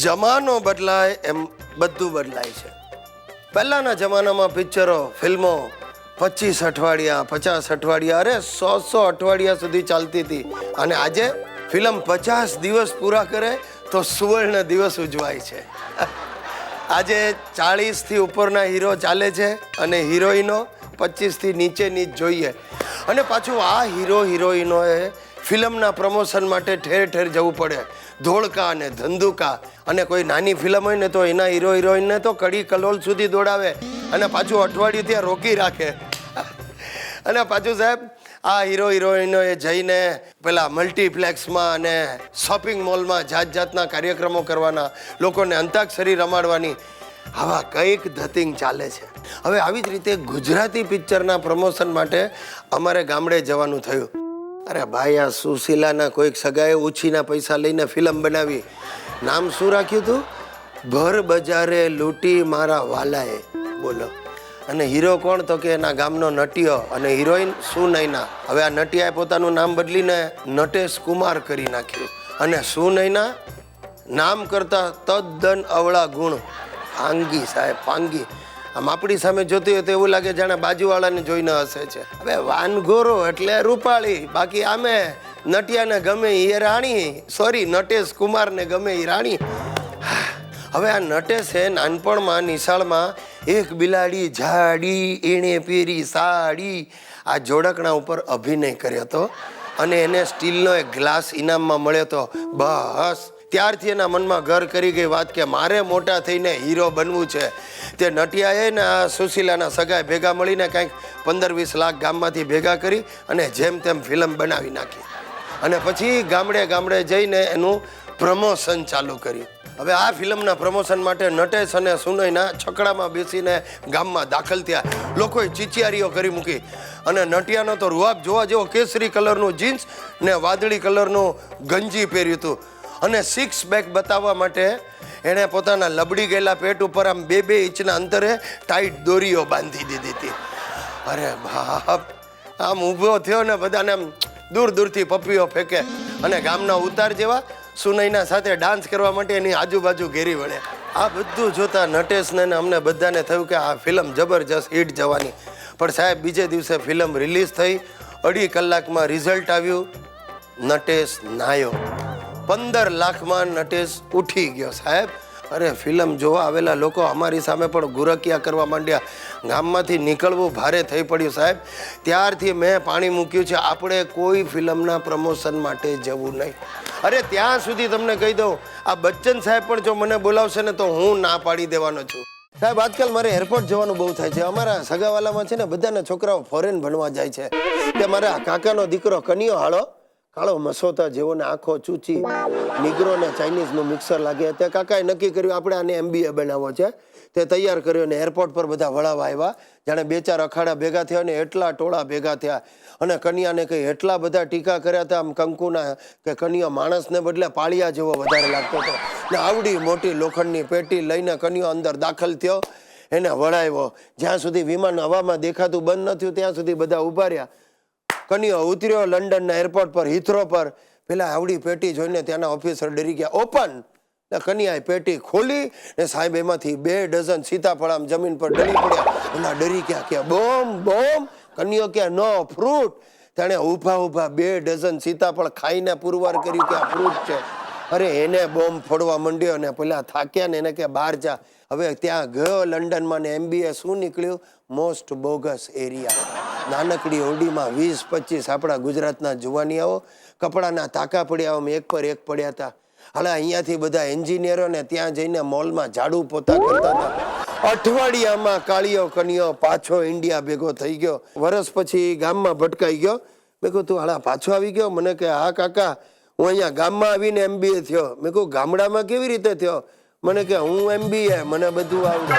જમાનો બદલાય એમ બધું બદલાય છે. પહેલાના જમાનામાં પિક્ચરો ફિલ્મો 25 અઠવાડિયા 50 અઠવાડિયા અરે 100 અઠવાડિયા સુધી ચાલતી હતી અને આજે ફિલ્મ 50 દિવસ પૂરા કરે તો સુવર્ણ દિવસ ઉજવાય છે. આજે 40 થી ઉપરના હીરો ચાલે છે અને હિરોઈનો 25 થી નીચેની જ જોઈએ. અને પાછું આ હીરો હિરોઈનોએ ફિલ્મના પ્રમોશન માટે ઠેર ઠેર જવું પડે. ધોળકા અને ધંધુકા અને કોઈ નાની ફિલ્મ હોય ને તો એના હીરો હિરોઈનને તો કડી કલોલ સુધી દોડાવે અને પાછું અઠવાડિયું ત્યાં રોકી રાખે. અને પાછું સાહેબ આ હીરો હિરોઈનોએ જઈને પેલા મલ્ટીપ્લેક્સમાં અને શોપિંગ મોલમાં જાત જાતના કાર્યક્રમો કરવાના, લોકોને અંતાક્ષરી રમાડવાની, આવા કંઈક ધતિંગ ચાલે છે. હવે આવી જ રીતે ગુજરાતી પિક્ચરના પ્રમોશન માટે અમારે ગામડે જવાનું થયું. અરે ભાઈ, આ સુશીલાના કોઈક સગાએ ઉછીના પૈસા લઈને ફિલ્મ બનાવી. નામ શું રાખ્યું હતું? ભર બજારે લૂંટી મારા વાલાએ. બોલો. અને હીરો કોણ? તો કે એના ગામનો નટિયો અને હિરોઈન સુનૈના. હવે આ નટિયાએ પોતાનું નામ બદલીને નટેશ કુમાર કરી નાખ્યું. અને સુનૈના નામ કરતા તદ્દન અવળા ગુણ. ફાંગી સાહેબ, ફાંગી. આમ આપણી સામે જોતી હોય તો એવું લાગે જાણે બાજુવાળાને જોઈને હસે છે. હવે વાનગોરો એટલે રૂપાળી, બાકી આમે નટિયાને ગમે એ રાણી, સોરી નટેશ કુમારને ગમે એ રાણી. હવે આ નટેશે નાનપણમાં નિશાળમાં એક બિલાડી જાડી એણે પહેરી સાડી આ જોડકણા ઉપર અભિનય કર્યો હતો અને એને સ્ટીલનો એક ગ્લાસ ઇનામમાં મળ્યો હતો. બસ ત્યારથી એના મનમાં ઘર કરી ગઈ વાત કે મારે મોટા થઈને હીરો બનવું છે. તે નટિયાએ ને આ સુશીલાના સગાએ ભેગા મળીને કંઈક 15-20 લાખ ગામમાંથી ભેગા કરી અને જેમ તેમ ફિલ્મ બનાવી નાખી. અને પછી ગામડે ગામડે જઈને એનું પ્રમોશન ચાલુ કર્યું. હવે આ ફિલ્મના પ્રમોશન માટે નટેશ અને સુનૈના છકડામાં બેસીને ગામમાં દાખલ થયા. લોકોએ ચીચિયારીઓ કરી મૂકી અને નટિયાનો તો રૂઆબ જોવા જેવો કેસરી કલરનું જીન્સ ને વાદળી કલરનું ગંજી પહેર્યું હતું. અને 6 પેક બતાવવા માટે એણે પોતાના લબડી ગયેલા પેટ ઉપર આમ 2-2 ઇંચના અંતરે ટાઈટ દોરીઓ બાંધી દીધી હતી. અરે બાપ, આમ ઊભો થયો ને બધાને આમ દૂર દૂરથી પપ્પીઓ ફેંકે અને ગામના ઉતાર જેવા સુનૈના સાથે ડાન્સ કરવા માટે એની આજુબાજુ ઘેરી વળે. આ બધું જોતા નટેશને અમને બધાને થયું કે આ ફિલ્મ જબરજસ્ત હિટ જવાની. પણ સાહેબ બીજે દિવસે ફિલ્મ રિલીઝ થઈ. 2.5 કલાકમાં રિઝલ્ટ આવ્યું. નટેશ નાયો. 15 લાખમાં નટેશ ઉઠી ગયો સાહેબ. અરે ફિલ્મ જોવા આવેલા લોકો અમારી સામે પણ ગુરકિયા કરવા માંડ્યા. ગામમાંથી નીકળવું ભારે થઈ પડ્યું સાહેબ. ત્યારથી મેં પાણી મૂક્યું છે, આપણે કોઈ ફિલ્મના પ્રમોશન માટે જવું નહીં. અરે ત્યાં સુધી તમને કહી દઉં, આ બચ્ચન સાહેબ પણ જો મને બોલાવશે ને તો હું ના પાડી દેવાનો છું. સાહેબ આજકાલ મારે એરપોર્ટ જવાનું બહુ થાય છે. અમારા સગાવાલામાં છે ને બધાના છોકરાઓ ફોરેન ભણવા જાય છે. તે મારા કાકાનો દીકરો કનિયો હાળો કાળો મસોતા જેવો ને આંખો ચૂચી, નિગ્રો ને ચાઇનીઝનું મિક્સર લાગે. તે કાકાએ નક્કી કર્યું આપણે આને MBA બનાવવો છે. તે તૈયાર કર્યો ને એરપોર્ટ પર બધા વળાવા આવ્યા. જાણે 2-4 અખાડા ભેગા થયા ને એટલા ટોળા ભેગા થયા. અને કન્યાને કંઈ એટલા બધા ટીકા કર્યા હતા આમ કંકુના કે કન્યા માણસને બદલે પાળિયા જેવો વધારે લાગતો હતો. ને આવડી મોટી લોખંડની પેટી લઈને કન્યો અંદર દાખલ થયો. એને વળાવ્યો. જ્યાં સુધી વિમાન હવામાં દેખાતું બંધ ન થયું ત્યાં સુધી બધા ઊભા રહ્યા. કન્યો ઉતર્યો લંડનના એરપોર્ટ પર, હિથ્રો પર. પેલા આવડી પેટી જોઈને ત્યાંના ઓફિસર ડરી ગયા. ઓપન! કન્યાએ પેટી ખોલી ને સાહેબ એમાંથી 2 ડઝન સીતાફળ આમ જમીન પર ડરી પડ્યા. એના ડરી ગયા કે બોમ બોમ. કન્યો કે નો ફ્રૂટ. તેણે ઊભા 2 ડઝન સીતાફળ ખાઈને પુરવાર કર્યું કે આ ફ્રૂટ છે. અરે એને બોમ્બ ફોડવા માંડ્યો અને પેલા થાક્યા ને એને કે બહાર જા. હવે ત્યાં ગયો લંડનમાં ને MBA શું નીકળ્યું? Most bogus area. નાનકડી ઓડીમાં 20-25 આપણા ગુજરાતના જુવાનિયાઓ કપડાના તાકા પડ્યા આમ એક પર એક પડ્યા હતા. હાલા અહીંયાથી બધા એન્જિનિયરો ને ત્યાં જઈને મોલમાં ઝાડુ પોતા કરતા હતા. અઠવાડિયામાં કાળિયો કનિયો પાછો ઇન્ડિયા ભેગો થઈ ગયો. વર્ષ પછી ગામમાં ભટકાઈ ગયો. મેં કહ્યું તું હાલા પાછો આવી ગયો? મને કે હા કાકા, હું અહીંયા ગામમાં આવીને MBA થયો. મેં કહ્યું ગામડામાં કેવી રીતે થયો? મને કે હું MBA, મને બધું આવડે.